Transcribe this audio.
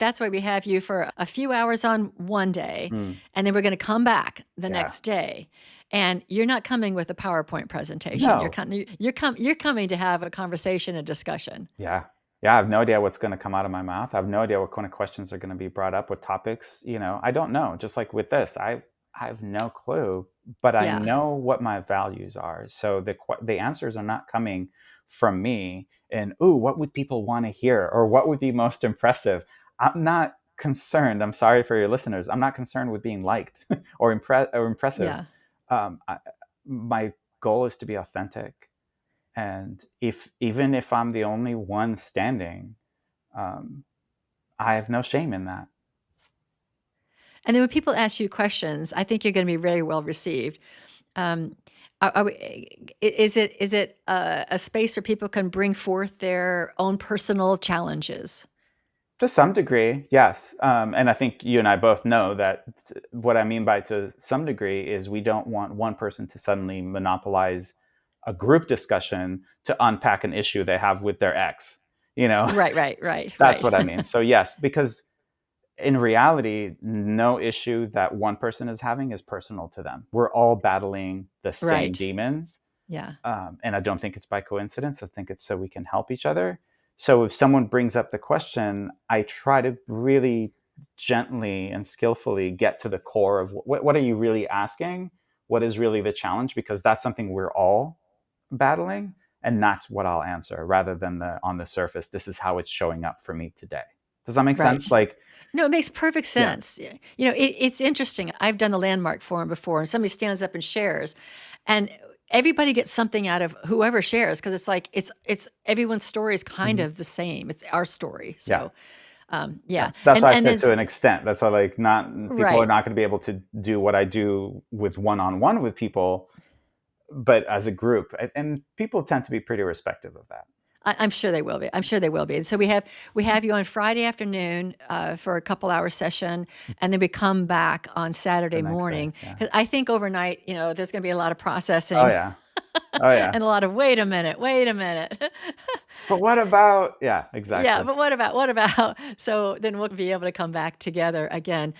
That's why we have you for a few hours on one day, Mm, and then we're going to come back the yeah. next day. And you're not coming with a PowerPoint presentation. No. You're coming to have a conversation, a discussion. Yeah. Yeah, I have no idea what's gonna come out of my mouth. I have no idea what kind of questions are gonna be brought up, what topics, I don't know. Just like with this, I have no clue, but I Yeah. know what my values are. So the answers are not coming from me and, "Ooh, what would people wanna hear?" or "What would be most impressive?" I'm not concerned. I'm sorry for your listeners. I'm not concerned with being liked or impressive. Yeah. I My goal is to be authentic, and if even if I'm the only one standing, um, I have no shame in that. And then when people ask you questions, I think you're going to be very well received. Um, is it a space where people can bring forth their own personal challenges? To some degree, yes. And I think you and I both know that what I mean by to some degree is we don't want one person to suddenly monopolize a group discussion to unpack an issue they have with their ex. You know, Right, right, right, that's right. what I mean. So, yes, because in reality, no issue that one person is having is personal to them. We're all battling the same Right. demons. Yeah. And I don't think it's by coincidence. I think it's so we can help each other. So if someone brings up the question, I try to really gently and skillfully get to the core of what are you really asking? What is really the challenge? Because that's something we're all battling. And that's what I'll answer rather than on the surface, this is how it's showing up for me today. Does that make sense? Right. Like, No, it makes perfect yeah. sense. It's interesting. I've done the landmark forum before, and somebody stands up and shares, and everybody gets something out of whoever shares because it's like it's everyone's story is kind Mhm. of the same. It's our story. Yeah. So, yeah, That's and why I and then said to an extent. That's why like not people are right. not going to be able to do what I do with one-on-one with people, but as a group. And people tend to be pretty respectful of that. I'm sure they will be. I'm sure they will be. And so we have you on Friday afternoon for a couple hour session, and then we come back on The Saturday next day. morning. Yeah. 'Cause I think overnight, there's going to be a lot of Oh processing yeah. Oh yeah. and a lot of wait a minute. But what about, yeah, Yeah, exactly. but what about? So then we'll be able to come back together again.